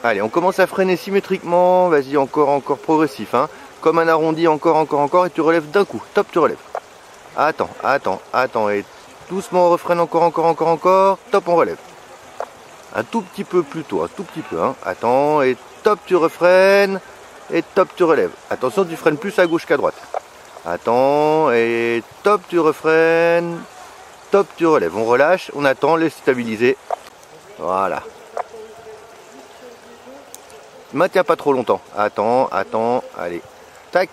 Allez, on commence à freiner symétriquement. Vas-y, encore progressif. Hein. Comme un arrondi, encore. Et tu relèves d'un coup. Top, tu relèves. Attends. Et doucement, on refreine encore. Top, on relève. Un tout petit peu plus tôt, un tout petit peu. Hein. Attends, et top, tu refreines. Et top, tu relèves. Attention, tu freines plus à gauche qu'à droite. Attends, et top, tu refreines. Top, tu relèves. On relâche, on attend, laisse stabiliser. Voilà. Maintiens pas trop longtemps. Attends, allez. Tac.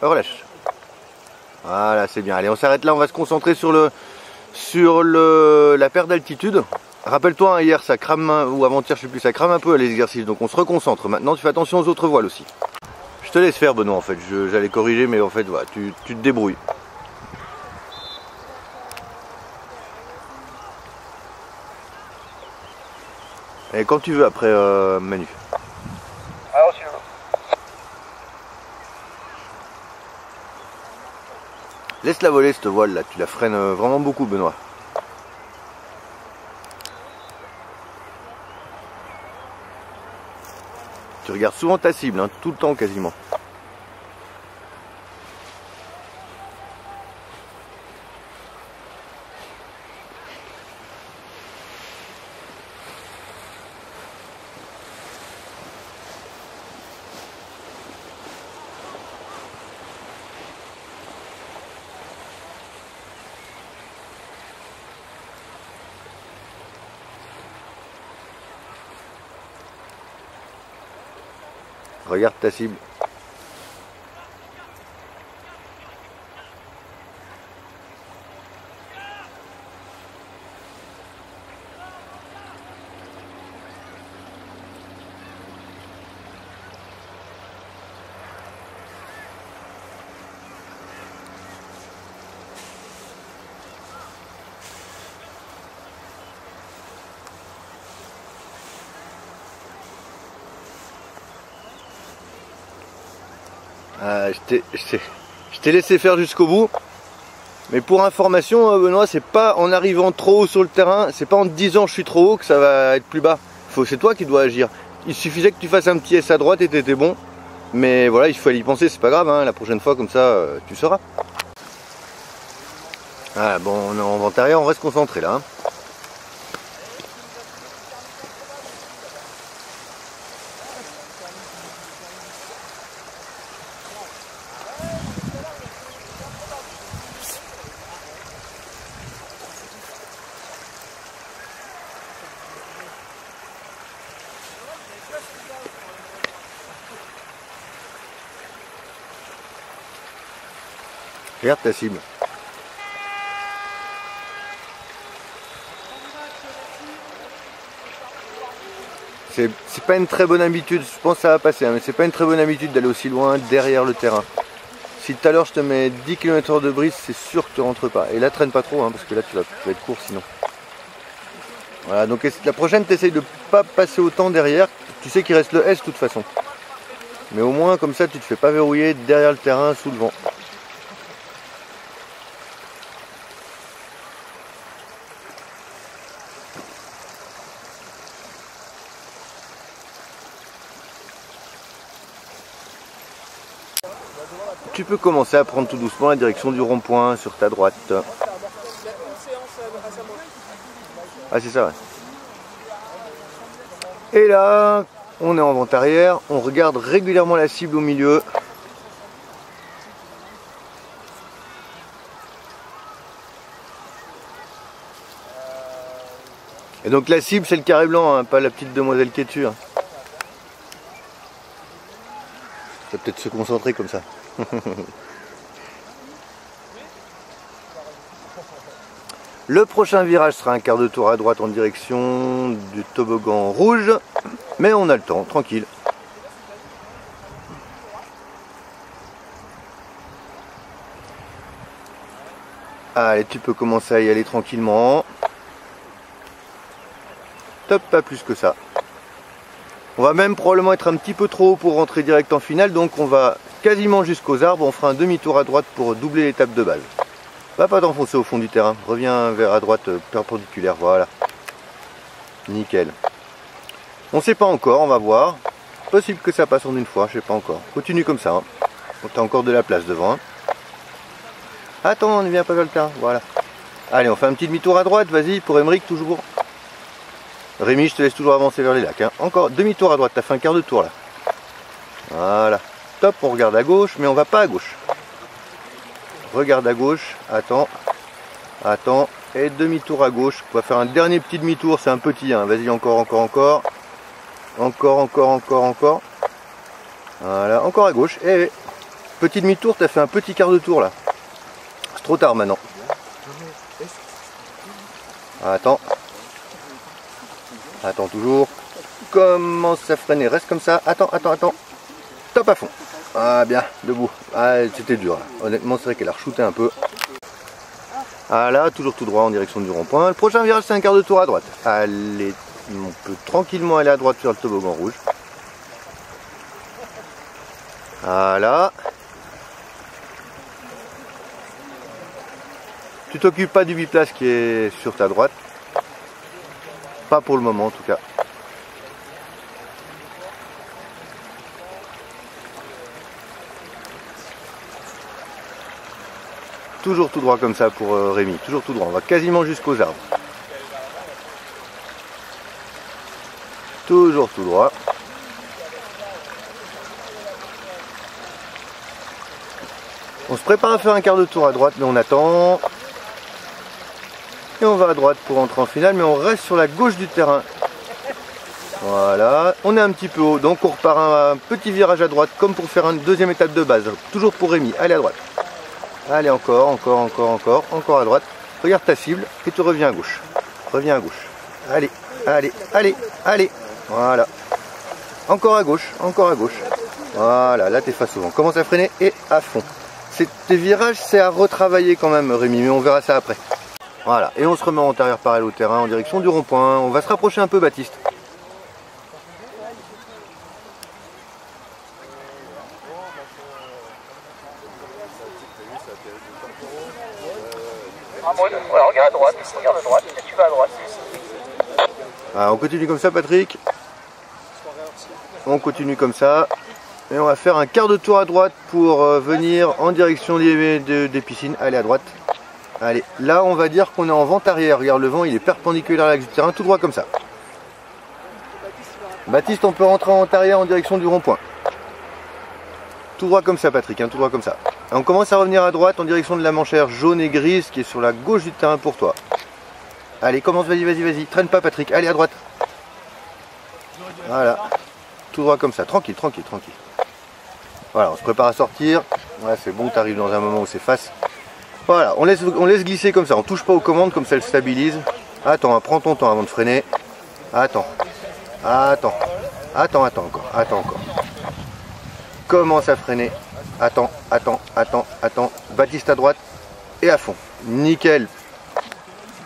Relâche. Voilà, c'est bien. Allez, on s'arrête là, on va se concentrer sur la perte d'altitude. Rappelle-toi, hein, hier ça crame, ou avant-hier, je sais plus, ça crame un peu les exercices, donc on se reconcentre. Maintenant, tu fais attention aux autres voiles aussi. Je te laisse faire, Benoît, en fait. J'allais corriger, mais en fait, voilà, tu te débrouilles. Et quand tu veux, après, Manu. Alors, si tu veux. Laisse-la voler, cette voile, là. Tu la freines vraiment beaucoup, Benoît. Tu regardes souvent ta cible, hein, tout le temps quasiment. Regarde ta cible. Je t'ai laissé faire jusqu'au bout, mais pour information, Benoît, c'est pas en arrivant trop haut sur le terrain, c'est pas en te disant je suis trop haut que ça va être plus bas. C'est toi qui dois agir. Il suffisait que tu fasses un petit S à droite et t'étais bon, mais voilà, il faut y penser, c'est pas grave, hein, la prochaine fois comme ça tu sauras. Ah, bon, on est en vente arrière, on reste concentré là. Hein. Regarde ta cible. C'est pas une très bonne habitude, je pense que ça va passer, hein, mais c'est pas une très bonne habitude d'aller aussi loin derrière le terrain. Si tout à l'heure je te mets 10 km/h de brise, c'est sûr que tu rentres pas. Et là traîne pas trop, hein, parce que là tu vas être court sinon. Voilà, donc la prochaine tu essayes de pas passer autant derrière, tu sais qu'il reste le S de toute façon. Mais au moins comme ça tu te fais pas verrouiller derrière le terrain sous le vent. Tu peux commencer à prendre tout doucement la direction du rond-point sur ta droite. Ah c'est ça ouais. Et là, on est en vente arrière, on regarde régulièrement la cible au milieu. Et donc la cible c'est le carré blanc, hein, pas la petite demoiselle qui est dessus. Hein. Ça va peut-être se concentrer comme ça. Le prochain virage sera un quart de tour à droite en direction du toboggan rouge, mais on a le temps, tranquille. Allez, tu peux commencer à y aller tranquillement. Top, pas plus que ça. On va même probablement être un petit peu trop haut pour rentrer direct en finale, donc on va quasiment jusqu'aux arbres, on fera un demi-tour à droite pour doubler l'étape de base. Va pas t'enfoncer au fond du terrain, reviens vers à droite perpendiculaire, voilà. Nickel. On sait pas encore, on va voir. Possible que ça passe en une fois, je sais pas encore. Continue comme ça. Hein. T'as encore de la place devant. Hein. Attends, on ne vient pas vers le terrain. Voilà. Allez, on fait un petit demi-tour à droite. Vas-y, pour Émeric, toujours. Rémi, je te laisse toujours avancer vers les lacs. Hein. Encore demi-tour à droite. T'as fait un quart de tour là. Voilà. Top, on regarde à gauche, mais on va pas à gauche. Regarde à gauche. Attends. Attends. Et demi-tour à gauche. On va faire un dernier petit demi-tour. C'est un petit. Hein. Vas-y, encore. Encore. Voilà, encore à gauche. Et petit demi-tour, tu as fait un petit quart de tour là. C'est trop tard maintenant. Attends. Attends toujours. Commence à freiner. Reste comme ça. Attends. Top à fond. Ah bien, debout. Ah, c'était dur là. Honnêtement, c'est vrai qu'elle a re-shooté un peu. Ah là, toujours tout droit en direction du rond-point. Le prochain virage, c'est un quart de tour à droite. Allez, on peut tranquillement aller à droite sur le toboggan rouge. Voilà. Tu t'occupes pas du biplace qui est sur ta droite. Pas pour le moment en tout cas. Toujours tout droit comme ça pour Rémi. Toujours tout droit. On va quasiment jusqu'aux arbres. Toujours tout droit. On se prépare à faire un quart de tour à droite, mais on attend. Et on va à droite pour entrer en finale, mais on reste sur la gauche du terrain. Voilà, on est un petit peu haut, donc on repart un petit virage à droite, comme pour faire une deuxième étape de base. Toujours pour Rémi, allez à droite. Allez, encore à droite. Regarde ta cible et tu reviens à gauche. Reviens à gauche. Allez. Voilà. Encore à gauche. Voilà, là t'es face au vent. Commence à freiner et à fond. Tes virages, c'est à retravailler quand même, Rémi, mais on verra ça après. Voilà, et on se remet en antérieur parallèle au terrain en direction du rond-point. On va se rapprocher un peu, Baptiste. Voilà, regarde à droite, et tu vas à droite. Alors, on continue comme ça, Patrick. On continue comme ça. Et on va faire un quart de tour à droite pour venir en direction des piscines. Allez, à droite. Allez, là on va dire qu'on est en vente arrière. Regarde, le vent il est perpendiculaire à l'axe du terrain, tout droit comme ça. Baptiste, on peut rentrer en vente arrière en direction du rond-point. Tout droit comme ça, Patrick, hein, tout droit comme ça. Et on commence à revenir à droite en direction de la manchère jaune et grise qui est sur la gauche du terrain pour toi. Allez, commence, vas-y. Traîne pas, Patrick. Allez, à droite. Voilà. Tout droit comme ça, tranquille. Voilà, on se prépare à sortir. Ouais, c'est bon, tu arrives dans un moment où c'est face. Voilà, on laisse glisser comme ça, on touche pas aux commandes, comme ça elle stabilise. Attends, hein, prends ton temps avant de freiner. Attends encore. Commence à freiner. Attends. Baptiste à droite et à fond. Nickel.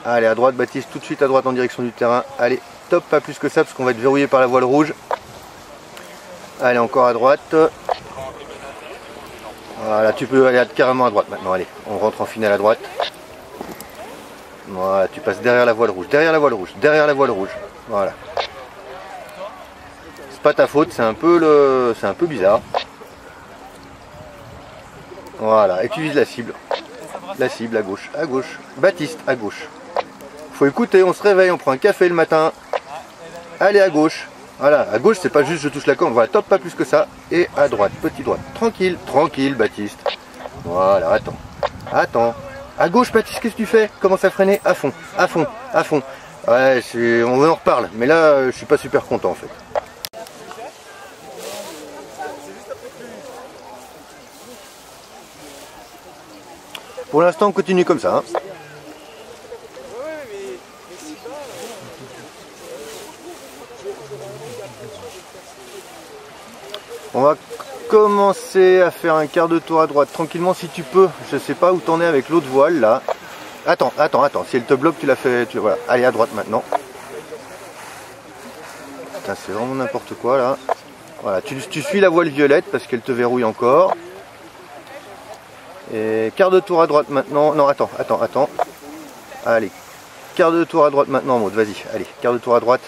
Allez, à droite, Baptiste, tout de suite à droite en direction du terrain. Allez, top, pas plus que ça, parce qu'on va être verrouillé par la voile rouge. Allez, encore à droite. Voilà, tu peux aller carrément à droite maintenant. Allez, on rentre en finale à droite. Voilà, tu passes derrière la voile rouge. Voilà. C'est pas ta faute, c'est un peu bizarre. Voilà, et tu vises la cible. À gauche. Baptiste, à gauche. Faut écouter, on se réveille, on prend un café le matin. Allez, à gauche. Voilà, à gauche c'est pas juste je touche la corde, voilà, top, pas plus que ça. Et à droite, petit droite, tranquille, Baptiste. Voilà, attends. À gauche, Baptiste, qu'est-ce que tu fais? Commence à freiner, à fond. Ouais, on en reparle, mais là, je suis pas super content en fait. Pour l'instant, on continue comme ça. Hein. On va commencer à faire un quart de tour à droite tranquillement si tu peux. Je sais pas où t'en es avec l'autre voile là. Attends. Si elle te bloque, tu l'as fait. Voilà. Allez, à droite maintenant. Putain, c'est vraiment n'importe quoi là. Voilà, tu suis la voile violette parce qu'elle te verrouille encore. Et quart de tour à droite maintenant. Non, attends. Allez. Quart de tour à droite maintenant, Maud. Vas-y. Allez, quart de tour à droite.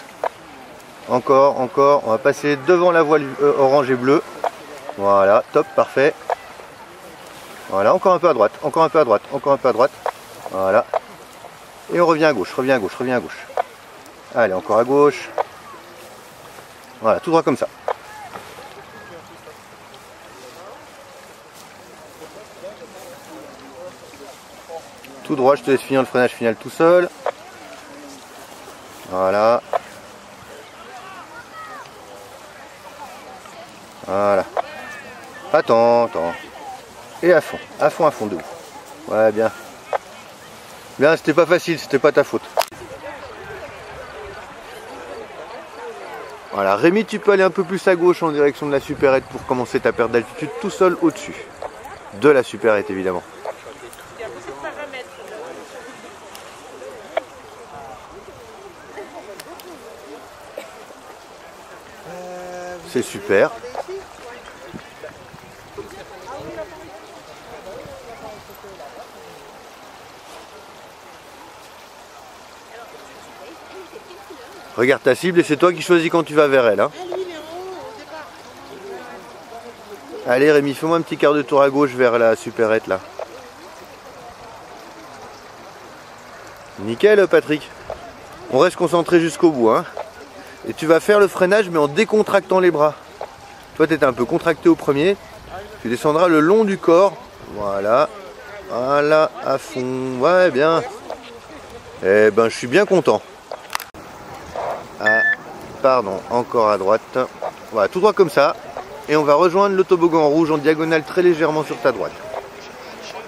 Encore, encore. On va passer devant la voile orange et bleue. Voilà, top, parfait. Voilà, encore un peu à droite, encore un peu à droite, encore un peu à droite. Voilà. Et on revient à gauche, revient à gauche, revient à gauche. Allez, encore à gauche. Voilà, tout droit comme ça. Tout droit, je te laisse finir le freinage final tout seul. Voilà. Voilà. Attends, attends. Et à fond de ouf. Ouais, bien. Bien, c'était pas facile, c'était pas ta faute. Voilà, Rémi, tu peux aller un peu plus à gauche en direction de la supérette pour commencer ta perte d'altitude tout seul au-dessus. De la supérette, évidemment. C'est super. Regarde ta cible et c'est toi qui choisis quand tu vas vers elle. Hein. Allez Rémi, fais-moi un petit quart de tour à gauche vers la supérette là. Nickel Patrick. On reste concentré jusqu'au bout. Hein. Et tu vas faire le freinage mais en décontractant les bras. Toi tu étais un peu contracté au premier. Tu descendras le long du corps. Voilà. Voilà, à fond. Ouais, bien. Eh ben, je suis bien content. Ah, pardon, encore à droite. Voilà, tout droit comme ça. Et on va rejoindre le toboggan rouge en diagonale très légèrement sur ta droite.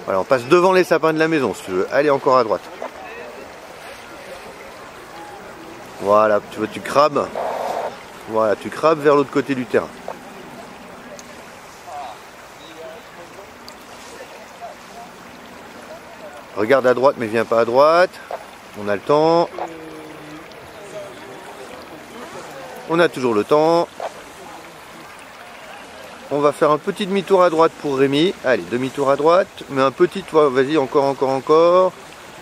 Voilà, on passe devant les sapins de la maison si tu veux. Allez, encore à droite. Voilà, tu vois, tu crabes. Voilà, tu crabes vers l'autre côté du terrain. Regarde à droite, mais viens pas à droite. On a le temps. On a toujours le temps. On va faire un petit demi-tour à droite pour Rémi. Allez, demi-tour à droite. Mais un petit, toi, vas-y, encore, encore, encore.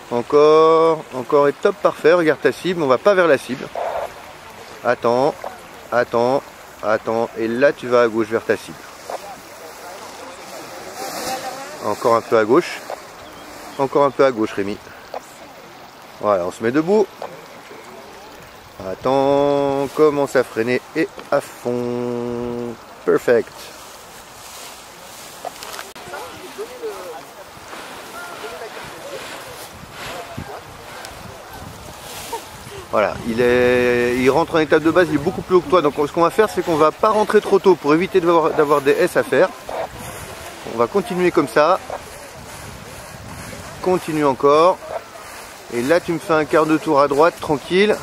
Encore, encore et top, parfait. Regarde ta cible, on va pas vers la cible. Attends, attends, attends. Et là, tu vas à gauche vers ta cible. Encore un peu à gauche. Encore un peu à gauche, Rémi. Voilà, on se met debout. Attends, commence à freiner et à fond. Perfect. Voilà, il rentre en étape de base, il est beaucoup plus haut que toi. Donc ce qu'on va faire, c'est qu'on va pas rentrer trop tôt pour éviter d'avoir des S à faire. On va continuer comme ça. Continue encore. Et là, tu me fais un quart de tour à droite, tranquille.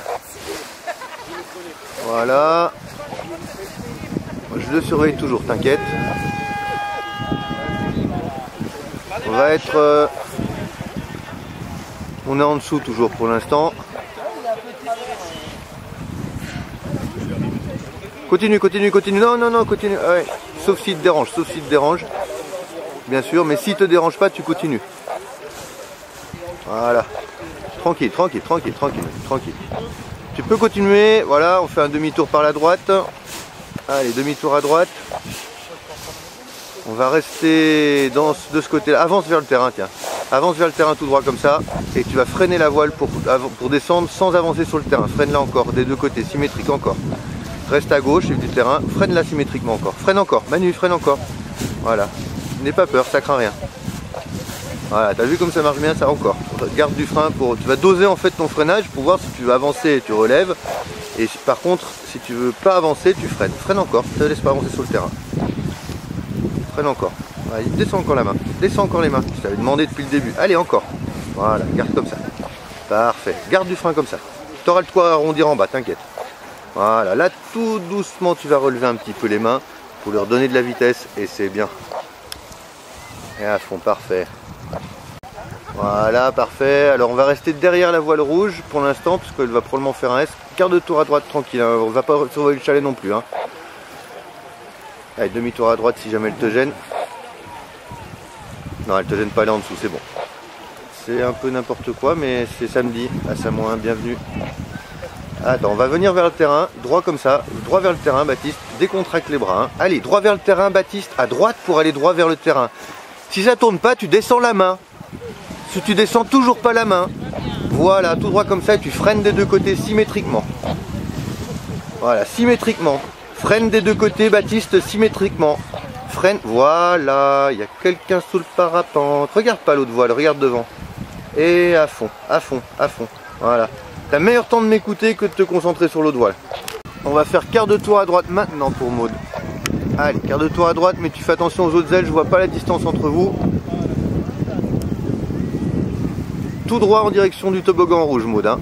Voilà. Je le surveille toujours, t'inquiète. On va être... on est en dessous toujours pour l'instant. Continue, continue, continue. Non, non, non, continue. Ah ouais. Sauf s'il te dérange, sauf s'il te dérange. Bien sûr, mais s'il te dérange pas, tu continues. Voilà. Tranquille, tranquille, tranquille, tranquille, tranquille. Tu peux continuer. Voilà, on fait un demi-tour par la droite. Allez, demi-tour à droite. On va rester de ce côté-là. Avance vers le terrain, tiens. Avance vers le terrain tout droit comme ça. Et tu vas freiner la voile pour descendre sans avancer sur le terrain. Freine-la encore, des deux côtés, symétrique encore. Reste à gauche du terrain. Freine-la symétriquement encore. Freine encore. Manu, freine encore. Voilà. N'aie pas peur, ça craint rien. Voilà, t'as vu comme ça marche bien, ça encore. Garde du frein pour. Tu vas doser en fait ton freinage pour voir si tu veux avancer, tu relèves. Et par contre, si tu veux pas avancer, tu freines. Freine encore, ne te laisse pas avancer sur le terrain. Freine encore. Allez, descends encore la main. Descends encore les mains. Je t'avais demandé depuis le début. Allez, encore. Voilà, garde comme ça. Parfait. Garde du frein comme ça. Tu auras le toit à arrondir en bas, t'inquiète. Voilà, là tout doucement tu vas relever un petit peu les mains pour leur donner de la vitesse et c'est bien. Et à fond, parfait. Voilà, parfait. Alors on va rester derrière la voile rouge pour l'instant parce qu'elle va probablement faire un S. Quart de tour à droite tranquille, hein. On va pas surveiller le chalet non plus. Hein. Allez, demi-tour à droite si jamais elle te gêne. Non, elle te gêne pas, elle est en dessous, c'est bon. C'est un peu n'importe quoi mais c'est samedi, à Samoin, bienvenue. Attends, on va venir vers le terrain, droit comme ça, droit vers le terrain, Baptiste, décontracte les bras. Hein. Allez, droit vers le terrain, Baptiste, à droite pour aller droit vers le terrain. Si ça tourne pas, tu descends la main. Si tu descends toujours pas la main, voilà, tout droit comme ça, tu freines des deux côtés symétriquement. Voilà, symétriquement. Freine des deux côtés, Baptiste, symétriquement. Freine, voilà, il y a quelqu'un sous le parapente. Regarde pas l'autre voile, regarde devant. Et à fond, à fond, à fond. Voilà. T'as meilleur temps de m'écouter que de te concentrer sur l'autre voile. On va faire quart de tour à droite maintenant pour Maud. Allez, quart de tour à droite, mais tu fais attention aux autres ailes, je vois pas la distance entre vous. Tout droit en direction du toboggan rouge, Maud. Hein.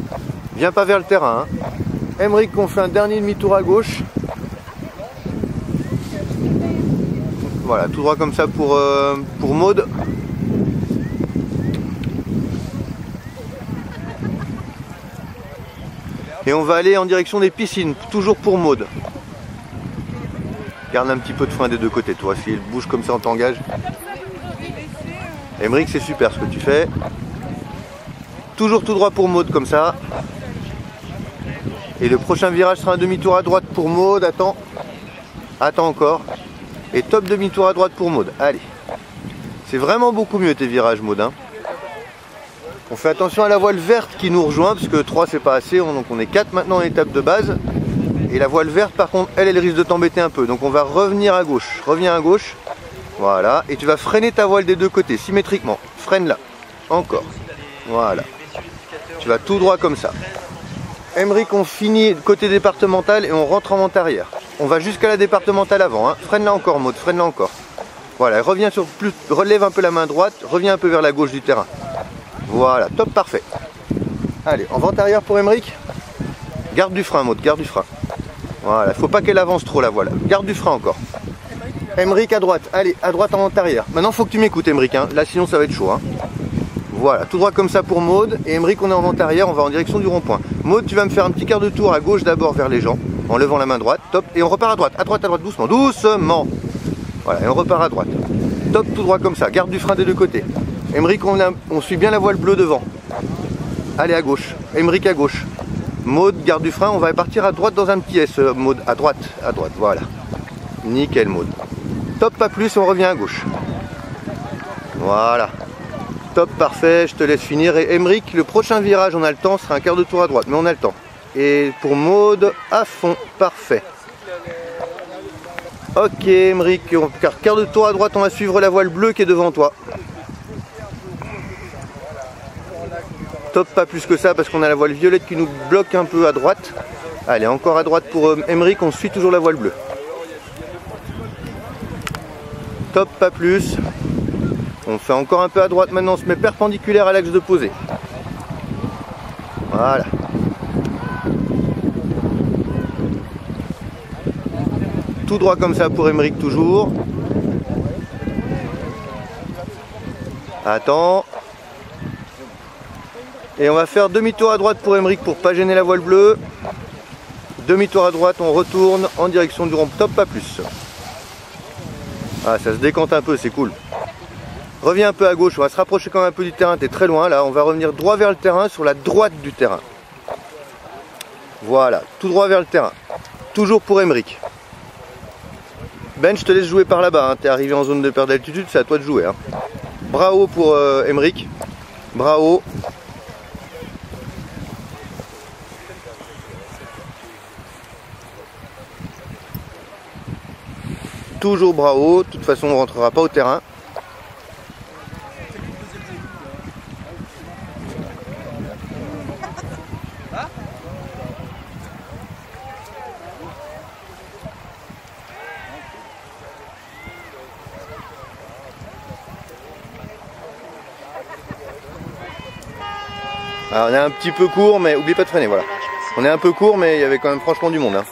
Viens pas vers le terrain. Hein. Emeric, on fait un dernier demi-tour à gauche. Voilà, tout droit comme ça pour Maud. Et on va aller en direction des piscines, toujours pour Maud. Garde un petit peu de frein des deux côtés, toi. Si elle bouge comme ça, on t'engage. Emeric, c'est super ce que tu fais. Toujours tout droit pour Maud comme ça. Et le prochain virage sera un demi-tour à droite pour Maud. Attends. Attends encore. Et top demi-tour à droite pour Maud. Allez. C'est vraiment beaucoup mieux tes virages, Maud. Hein. On fait attention à la voile verte qui nous rejoint, parce que 3 c'est pas assez, donc on est 4 maintenant en étape de base. Et la voile verte par contre, elle risque de t'embêter un peu. Donc on va revenir à gauche. Reviens à gauche. Voilà. Et tu vas freiner ta voile des deux côtés, symétriquement. Freine là. Encore. Voilà. Tu vas tout droit comme ça. Emeric, on finit côté départemental et on rentre en vente arrière. On va jusqu'à la départementale avant. Hein. Freine là encore, Maud. Freine là encore. Voilà. Reviens sur plus. Relève un peu la main droite. Reviens un peu vers la gauche du terrain. Voilà, top, parfait. Allez, en vente arrière pour Emeric. Garde du frein, Maud, garde du frein. Voilà, il faut pas qu'elle avance trop la voile. Garde du frein encore. Emeric à droite, allez, à droite en vente arrière. Maintenant, il faut que tu m'écoutes, Emeric, hein. Là, sinon ça va être chaud. Hein. Voilà, tout droit comme ça pour Maud. Et Emeric, on est en vente arrière, on va en direction du rond-point. Maud, tu vas me faire un petit quart de tour à gauche d'abord vers les gens, en levant la main droite, top. Et on repart à droite, doucement, doucement. Voilà, et on repart à droite. Top, tout droit comme ça, garde du frein des deux côtés. Emeric, on suit bien la voile bleue devant. Allez à gauche. Emeric à gauche. Maud, garde du frein. On va partir à droite dans un petit S. Maud, à droite, voilà. Nickel, Maud. Top, pas plus, on revient à gauche. Voilà. Top, parfait, je te laisse finir. Et Emeric, le prochain virage, on a le temps, sera un quart de tour à droite, mais on a le temps. Et pour Maud, à fond, parfait. Ok, Emeric, quart de tour à droite, on va suivre la voile bleue qui est devant toi. Top, pas plus que ça parce qu'on a la voile violette qui nous bloque un peu à droite. Allez, encore à droite pour Emeric, on suit toujours la voile bleue. Top, pas plus. On fait encore un peu à droite maintenant, on se met perpendiculaire à l'axe de posée. Voilà. Tout droit comme ça pour Emeric toujours. Attends. Et on va faire demi-tour à droite pour Emeric pour pas gêner la voile bleue. Demi-tour à droite, on retourne en direction du rond. Top, pas plus. Ah, ça se décante un peu, c'est cool. Reviens un peu à gauche, on va se rapprocher quand même un peu du terrain, t'es très loin là. On va revenir droit vers le terrain, sur la droite du terrain. Voilà, tout droit vers le terrain. Toujours pour Emeric. Ben, je te laisse jouer par là-bas, hein. T'es arrivé en zone de perte d'altitude, c'est à toi de jouer. Hein. Bravo pour Emeric. Bravo. Toujours bravo, de toute façon on ne rentrera pas au terrain. Alors, on est un petit peu court, mais oublie pas de freiner, voilà. On est un peu court, mais il y avait quand même franchement du monde. Hein.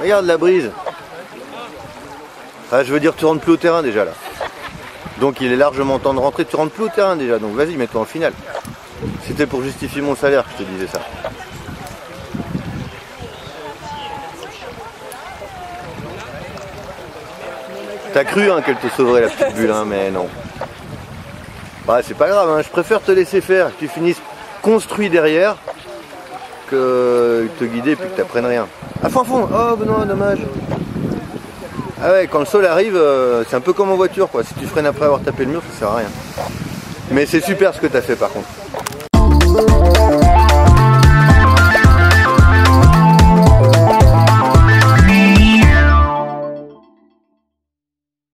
Regarde la brise. Ah, je veux dire, tu rentres plus au terrain déjà là. Donc il est largement temps de rentrer, tu rentres plus au terrain déjà, donc vas-y, mets-toi en finale. C'était pour justifier mon salaire que je te disais ça. T'as cru hein, qu'elle te sauverait la petite bulle, hein, mais non. Bah, c'est pas grave, hein, je préfère te laisser faire, que tu finisses construit derrière, que te guider puis que t'apprennes rien. À fond, oh ben non, dommage. Ah ouais, quand le sol arrive, c'est un peu comme en voiture quoi, si tu freines après avoir tapé le mur, ça sert à rien. Mais c'est super ce que t'as fait par contre.